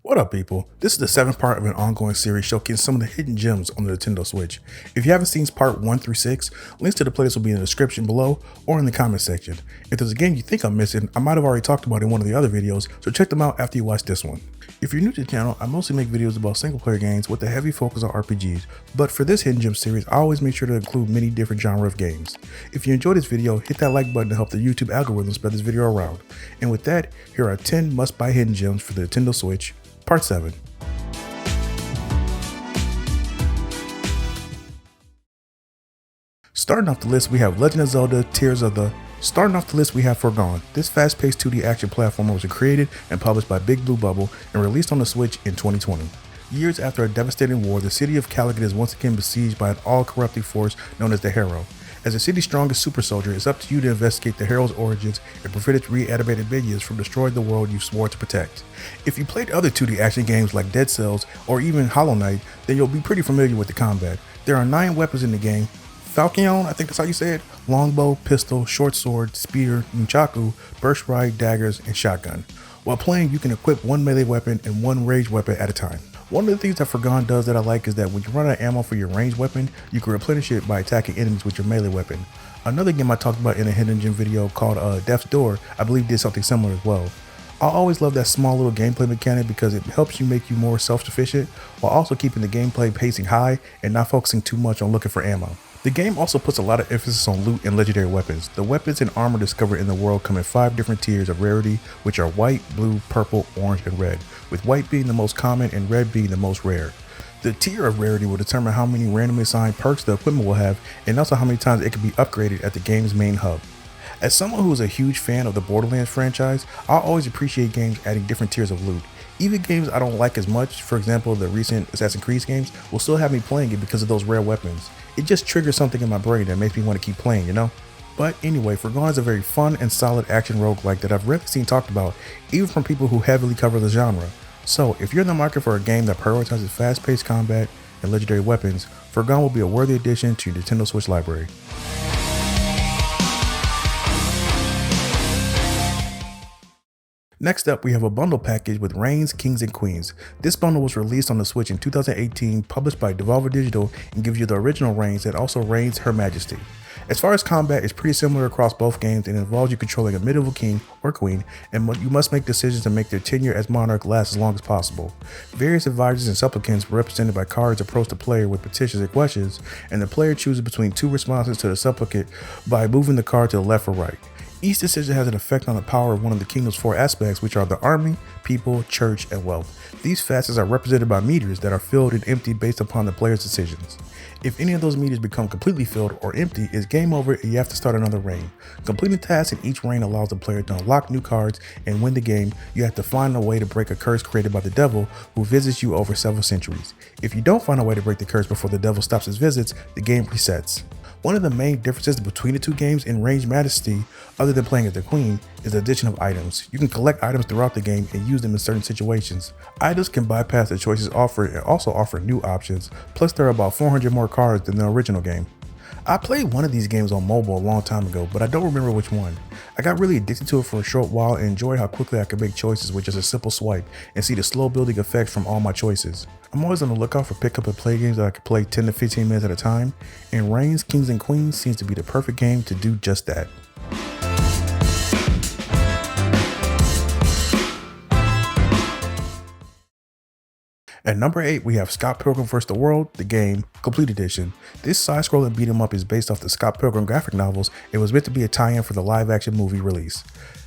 What up, people? This is the seventh part of an ongoing series showcasing some of the hidden gems on the Nintendo Switch. If you haven't seen part 1 through 6, links to the playlist will be in the description below or in the comment section. If there's a game you think I'm missing, I might have already talked about it in one of the other videos, so check them out after you watch this one. If you're new to the channel, I mostly make videos about single player games with a heavy focus on RPGs, but for this hidden gem series, I always make sure to include many different genres of games. If you enjoyed this video, hit that like button to help the YouTube algorithm spread this video around. And with that, here are 10 must-buy hidden gems for the Nintendo Switch, Part 7. Starting off the list, we have Legend of Zelda Tears of the... Starting off the list, we have Foregone. This fast-paced 2D action platformer was created and published by Big Blue Bubble and released on the Switch in 2020. Years after a devastating war, the city of Calicut is once again besieged by an all-corrupting force known as the Harrow. As the city's strongest super soldier, it's up to you to investigate the Harrow's origins and prevent its reanimated minions from destroying the world you swore to protect. If you played other 2D action games like Dead Cells or even Hollow Knight, then you'll be pretty familiar with the combat. There are 9 weapons in the game: Falchion, I think that's how you say it, longbow, pistol, short sword, spear, nunchaku, burst ride, daggers, and shotgun. While playing, you can equip one melee weapon and one ranged weapon at a time. One of the things that Foregone does that I like is that when you run out of ammo for your ranged weapon, you can replenish it by attacking enemies with your melee weapon. Another game I talked about in a hidden gem video called Death's Door, I believe did something similar as well. I always love that small little gameplay mechanic because it helps you make you more self-sufficient while also keeping the gameplay pacing high and not focusing too much on looking for ammo. The game also puts a lot of emphasis on loot and legendary weapons. The weapons and armor discovered in the world come in 5 different tiers of rarity, which are white, blue, purple, orange, and red, with white being the most common and red being the most rare. The tier of rarity will determine how many randomly assigned perks the equipment will have and also how many times it can be upgraded at the game's main hub. As someone who is a huge fan of the Borderlands franchise, I always appreciate games adding different tiers of loot. Even games I don't like as much, for example the recent Assassin's Creed games, will still have me playing it because of those rare weapons. It just triggers something in my brain that makes me want to keep playing, you know? But anyway, Foregone is a very fun and solid action roguelike that I've rarely seen talked about, even from people who heavily cover the genre. So if you're in the market for a game that prioritizes fast-paced combat and legendary weapons, Foregone will be a worthy addition to your Nintendo Switch library. Next up, we have a bundle package with Reigns, Kings and Queens. This bundle was released on the Switch in 2018, published by Devolver Digital, and gives you the original Reigns and also Reigns Her Majesty. As far as combat, it's pretty similar across both games and involves you controlling a medieval king or queen, and you must make decisions to make their tenure as monarch last as long as possible. Various advisors and supplicants represented by cards approach the player with petitions and questions, and the player chooses between 2 responses to the supplicant by moving the card to the left or right. Each decision has an effect on the power of one of the kingdom's 4 aspects, which are the army, people, church, and wealth. These facets are represented by meters that are filled and emptied based upon the player's decisions. If any of those meters become completely filled or empty, it's game over and you have to start another reign. Completing tasks in each reign allows the player to unlock new cards and win the game. You have to find a way to break a curse created by the devil who visits you over several centuries. If you don't find a way to break the curse before the devil stops his visits, the game resets. One of the main differences between the 2 games in Reigns Majesty, other than playing as the queen, is the addition of items. You can collect items throughout the game and use them in certain situations. Items can bypass the choices offered and also offer new options, plus there are about 400 more cards than the original game. I played one of these games on mobile a long time ago, but I don't remember which one. I got really addicted to it for a short while and enjoyed how quickly I could make choices with just a simple swipe and see the slow building effects from all my choices. I'm always on the lookout for pick up and play games that I can play 10 to 15 minutes at a time, and Reigns, Kings and Queens seems to be the perfect game to do just that. At number 8, we have Scott Pilgrim vs. the World, the game, Complete Edition. This side-scrolling beat-em-up is based off the Scott Pilgrim graphic novels and was meant to be a tie-in for the live-action movie release.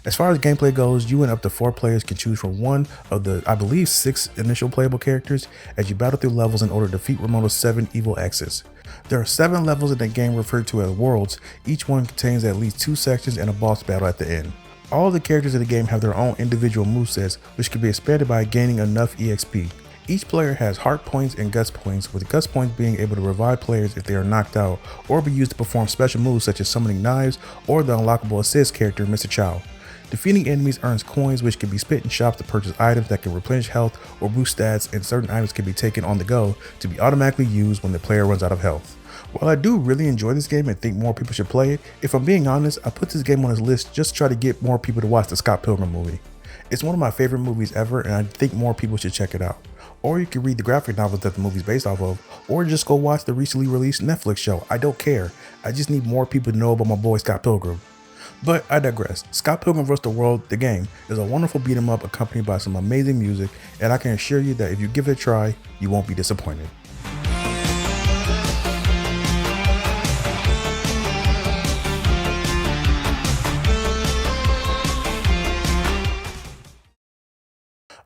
As far as gameplay goes, you and up to 4 players can choose from one of the, I believe, 6 initial playable characters as you battle through levels in order to defeat Ramona's 7 evil exes. There are 7 levels in the game referred to as worlds. Each one contains at least 2 sections and a boss battle at the end. All of the characters in the game have their own individual movesets, which can be expanded by gaining enough EXP. Each player has heart points and guts points, with guts points being able to revive players if they are knocked out or be used to perform special moves such as summoning knives or the unlockable assist character Mr. Chow. Defeating enemies earns coins which can be spent in shops to purchase items that can replenish health or boost stats, and certain items can be taken on the go to be automatically used when the player runs out of health. While I do really enjoy this game and think more people should play it, if I'm being honest, I put this game on this list just to try to get more people to watch the Scott Pilgrim movie. It's one of my favorite movies ever, and I think more people should check it out. Or you can read the graphic novels that the movie's based off of, or just go watch the recently released Netflix show. I don't care. I just need more people to know about my boy Scott Pilgrim. But I digress. Scott Pilgrim vs. the World, the game, is a wonderful beat 'em up accompanied by some amazing music, and I can assure you that if you give it a try, you won't be disappointed.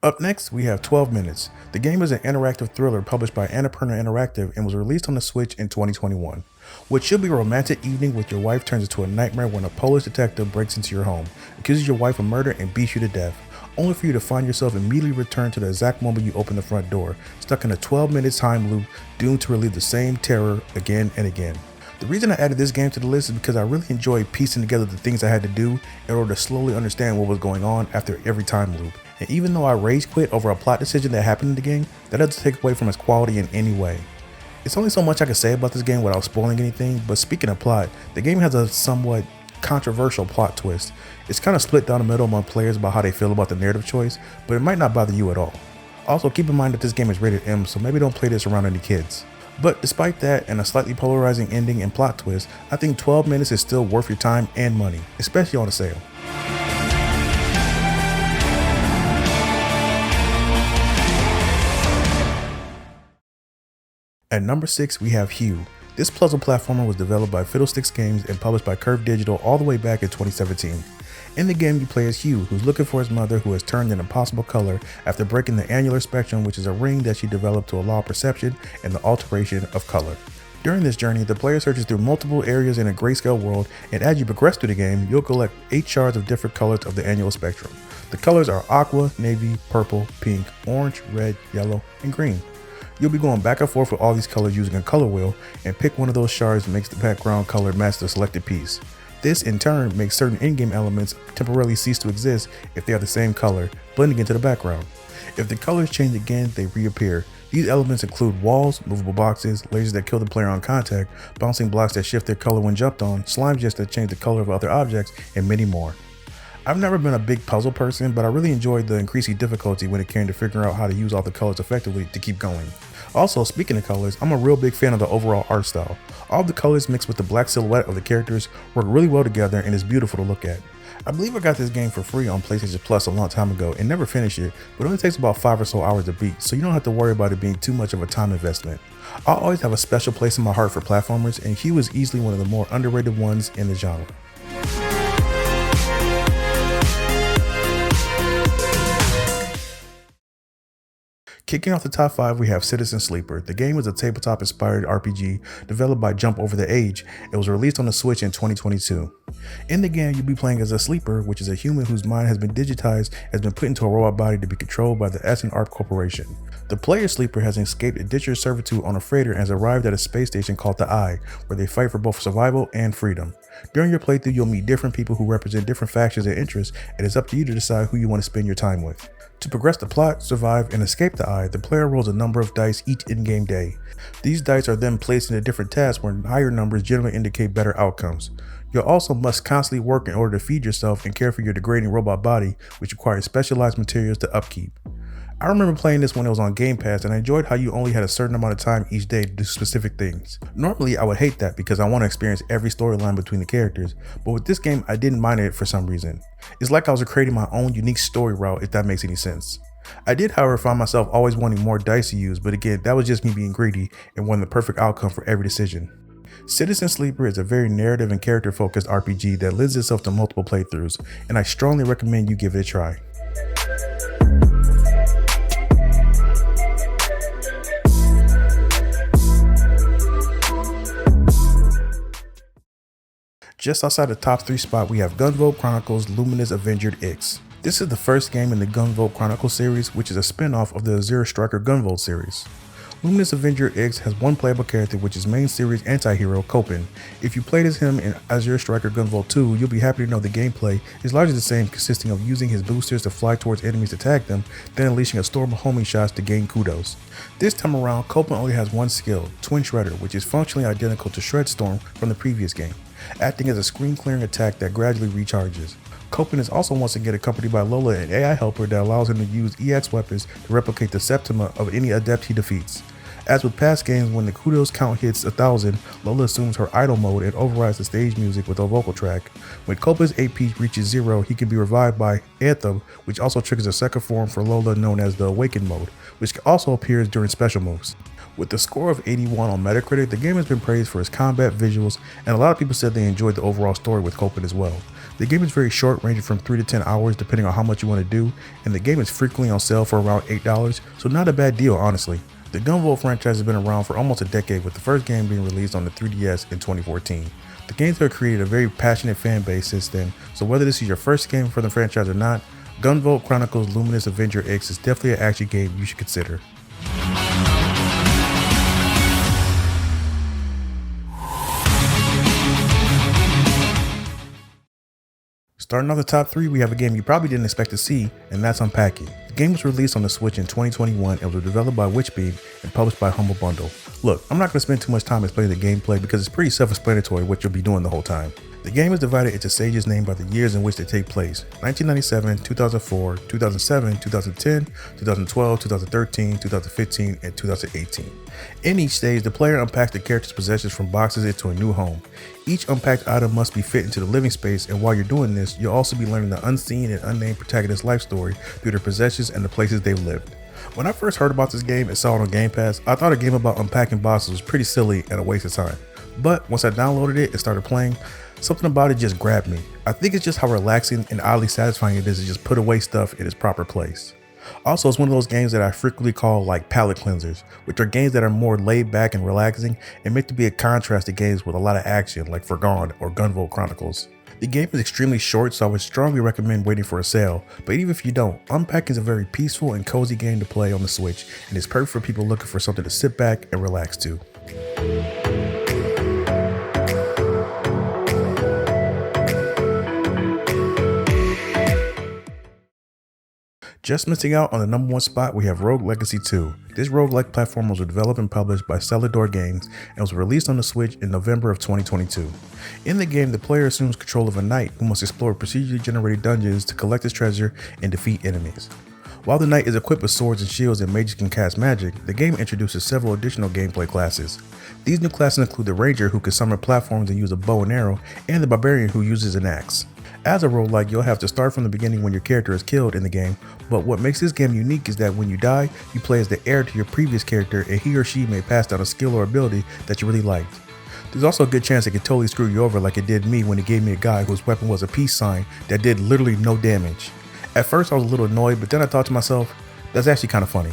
Up next, we have 12 Minutes. The game is an interactive thriller published by Annapurna Interactive and was released on the Switch in 2021. What should be a romantic evening with your wife turns into a nightmare when a Polish detective breaks into your home, accuses your wife of murder, and beats you to death, only for you to find yourself immediately returned to the exact moment you open the front door, stuck in a 12-minute time loop, doomed to relive the same terror again and again. The reason I added this game to the list is because I really enjoyed piecing together the things I had to do in order to slowly understand what was going on after every time loop. And even though I rage quit over a plot decision that happened in the game, that doesn't take away from its quality in any way. It's only so much I can say about this game without spoiling anything, but speaking of plot, the game has a somewhat controversial plot twist. It's kind of split down the middle among players about how they feel about the narrative choice, but it might not bother you at all. Also, keep in mind that this game is rated M, so maybe don't play this around any kids. But despite that and a slightly polarizing ending and plot twist, I think 12 Minutes is still worth your time and money, especially on a sale. At number 6, we have Hue. This puzzle platformer was developed by Fiddlesticks Games and published by Curve Digital all the way back in 2017. In the game, you play as Hue, who's looking for his mother who has turned an impossible color after breaking the annular spectrum, which is a ring that she developed to allow perception and the alteration of color. During this journey, the player searches through multiple areas in a grayscale world, and as you progress through the game, you'll collect 8 shards of different colors of the annual spectrum. The colors are aqua, navy, purple, pink, orange, red, yellow, and green. You'll be going back and forth with all these colors using a color wheel, and pick one of those shards that makes the background color match the selected piece. This in turn makes certain in-game elements temporarily cease to exist if they are the same color, blending into the background. If the colors change again, they reappear. These elements include walls, movable boxes, lasers that kill the player on contact, bouncing blocks that shift their color when jumped on, slime jets that change the color of other objects, and many more. I've never been a big puzzle person, but I really enjoyed the increasing difficulty when it came to figuring out how to use all the colors effectively to keep going. Also, speaking of colors, I'm a real big fan of the overall art style. All the colors mixed with the black silhouette of the characters work really well together and is beautiful to look at. I believe I got this game for free on PlayStation Plus a long time ago and never finished it, but it only takes about 5 or so hours to beat, so you don't have to worry about it being too much of a time investment. I'll always have a special place in my heart for platformers, and Hue is easily one of the more underrated ones in the genre. Kicking off the top 5, we have Citizen Sleeper. The game is a tabletop-inspired RPG developed by Jump Over the Age. It was released on the Switch in 2022. In the game, you'll be playing as a sleeper, which is a human whose mind has been digitized and has been put into a robot body to be controlled by the Essen Art Corporation. The player sleeper has escaped indentured servitude on a freighter and has arrived at a space station called the Eye, where they fight for both survival and freedom. During your playthrough, you'll meet different people who represent different factions and interests, and it's up to you to decide who you want to spend your time with. To progress the plot, survive, and escape the Eye, the player rolls a number of dice each in-game day. These dice are then placed into different tasks where higher numbers generally indicate better outcomes. You also must constantly work in order to feed yourself and care for your degrading robot body, which requires specialized materials to upkeep. I remember playing this when it was on Game Pass, and I enjoyed how you only had a certain amount of time each day to do specific things. Normally I would hate that because I want to experience every storyline between the characters, but with this game I didn't mind it for some reason. It's like I was creating my own unique story route, if that makes any sense. I did however find myself always wanting more dice to use, but again that was just me being greedy and wanting the perfect outcome for every decision. Citizen Sleeper is a very narrative and character focused RPG that lends itself to multiple playthroughs, and I strongly recommend you give it a try. Just outside the top 3 spot, we have Gunvolt Chronicles Luminous Avenger X. This is the first game in the Gunvolt Chronicles series, which is a spin-off of the Azure Striker Gunvolt series. Luminous Avenger X has one playable character, which is main series anti-hero Copen. If you played as him in Azure Striker Gunvolt 2, you'll be happy to know the gameplay is largely the same, consisting of using his boosters to fly towards enemies to tag them, then unleashing a storm of homing shots to gain kudos. This time around, Copen only has one skill, Twin Shredder, which is functionally identical to Shred Storm from the previous game, acting as a screen clearing attack that gradually recharges. Copen is also once again accompanied by Lola, an AI helper that allows him to use EX weapons to replicate the Septima of any adept he defeats. As with past games, when the kudos count hits 1,000, Lola assumes her idle mode and overrides the stage music with a vocal track. When Copen's AP reaches 0, he can be revived by Anthem, which also triggers a second form for Lola known as the Awaken mode, which also appears during special moves. With the score of 81 on Metacritic, the game has been praised for its combat, visuals, and a lot of people said they enjoyed the overall story with Copen as well. The game is very short, ranging from 3 to 10 hours depending on how much you want to do, and the game is frequently on sale for around $8, so not a bad deal honestly. The Gunvolt franchise has been around for almost a decade, with the first game being released on the 3DS in 2014. The games have created a very passionate fan base since then, so whether this is your first game for the franchise or not, Gunvolt Chronicles Luminous Avenger X is definitely an action game you should consider. Starting off the top 3, we have a game you probably didn't expect to see, and that's Unpacking. The game was released on the Switch in 2021 and was developed by Witchbeam and published by Humble Bundle. Look, I'm not going to spend too much time explaining the gameplay because it's pretty self-explanatory what you'll be doing the whole time. The game is divided into stages named by the years in which they take place: 1997, 2004, 2007, 2010, 2012, 2013, 2015, and 2018. In each stage, the player unpacks the character's possessions from boxes into a new home. Each unpacked item must be fit into the living space, and while you're doing this, you'll also be learning the unseen and unnamed protagonist's life story through their possessions and the places they've lived. When I first heard about this game and saw it on Game Pass, I thought a game about unpacking boxes was pretty silly and a waste of time. But once I downloaded it and started playing, something about it just grabbed me. I think it's just how relaxing and oddly satisfying it is to just put away stuff in its proper place. Also, it's one of those games that I frequently call like palate cleansers, which are games that are more laid back and relaxing and meant to be a contrast to games with a lot of action like Forgone or Gunvolt Chronicles. The game is extremely short, so I would strongly recommend waiting for a sale, but even if you don't, Unpacking is a very peaceful and cozy game to play on the Switch, and it's perfect for people looking for something to sit back and relax to. Just missing out on the number 1 spot, we have Rogue Legacy 2. This roguelike platform was developed and published by Celador Games and was released on the Switch in November of 2022. In the game, the player assumes control of a knight who must explore procedurally generated dungeons to collect his treasure and defeat enemies. While the knight is equipped with swords and shields and mages can cast magic, the game introduces several additional gameplay classes. These new classes include the ranger, who can summon platforms and use a bow and arrow, and the barbarian, who uses an axe. As a roguelike, you'll have to start from the beginning when your character is killed in the game, but what makes this game unique is that when you die, you play as the heir to your previous character, and he or she may pass down a skill or ability that you really liked. There's also a good chance it could totally screw you over like it did me when it gave me a guy whose weapon was a peace sign that did literally no damage. At first I was a little annoyed, but then I thought to myself, that's actually kind of funny.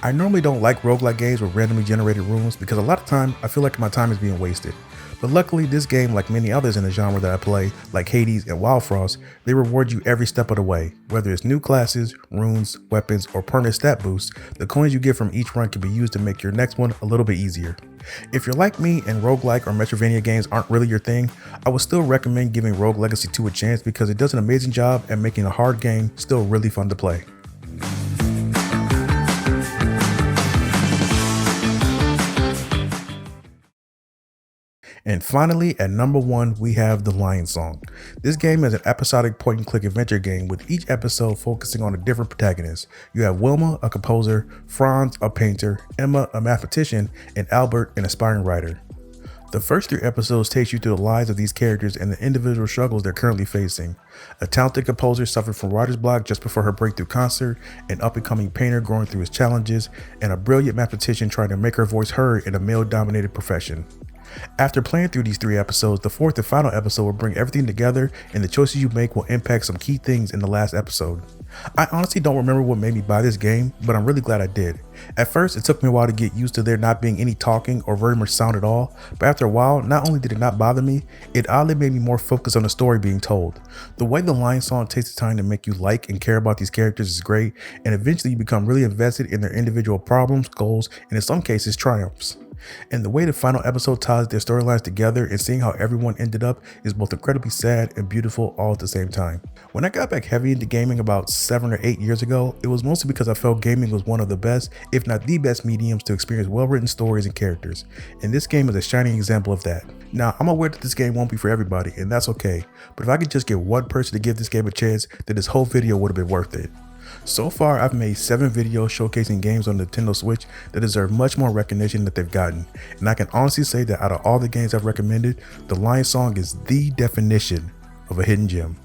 I normally don't like roguelike games with randomly generated rooms because a lot of time I feel like my time is being wasted. But luckily this game, like many others in the genre that I play, like Hades and Wild Frost, they reward you every step of the way. Whether it's new classes, runes, weapons, or permanent stat boosts, the coins you get from each run can be used to make your next one a little bit easier. If you're like me and roguelike or Metroidvania games aren't really your thing, I would still recommend giving Rogue Legacy 2 a chance because it does an amazing job at making a hard game still really fun to play. And finally, at number 1, we have The Lion Song. This game is an episodic point-and-click adventure game with each episode focusing on a different protagonist. You have Wilma, a composer, Franz, a painter, Emma, a mathematician, and Albert, an aspiring writer. The first 3 episodes take you through the lives of these characters and the individual struggles they're currently facing. A talented composer suffered from writer's block just before her breakthrough concert, an up-and-coming painter going through his challenges, and a brilliant mathematician trying to make her voice heard in a male-dominated profession. After playing through these 3 episodes, the 4th and final episode will bring everything together, and the choices you make will impact some key things in the last episode. I honestly don't remember what made me buy this game, but I'm really glad I did. At first, it took me a while to get used to there not being any talking or very much sound at all, but after a while, not only did it not bother me, it oddly made me more focused on the story being told. The way The Lion Song takes the time to make you like and care about these characters is great, and eventually you become really invested in their individual problems, goals, and in some cases, triumphs. And the way the final episode ties their storylines together and seeing how everyone ended up is both incredibly sad and beautiful all at the same time. When I got back heavy into gaming about 7 or 8 years ago, it was mostly because I felt gaming was one of the best, if not the best mediums to experience well-written stories and characters. And this game is a shining example of that. Now, I'm aware that this game won't be for everybody, and that's okay, but if I could just get one person to give this game a chance, then this whole video would have been worth it. So far, I've made 7 videos showcasing games on the Nintendo Switch that deserve much more recognition that they've gotten, and I can honestly say that out of all the games I've recommended, the Lion Song is the definition of a hidden gem.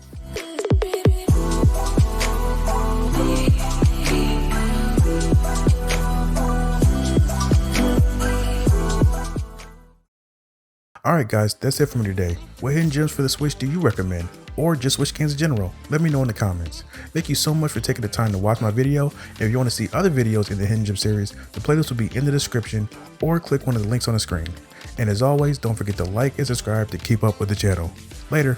Alright guys, that's it for me today. What hidden gems for the Switch do you recommend? Or just Switch games in general? Let me know in the comments. Thank you so much for taking the time to watch my video. And if you want to see other videos in the Hidden Gem series, the playlist will be in the description or click one of the links on the screen. And as always, don't forget to like and subscribe to keep up with the channel. Later.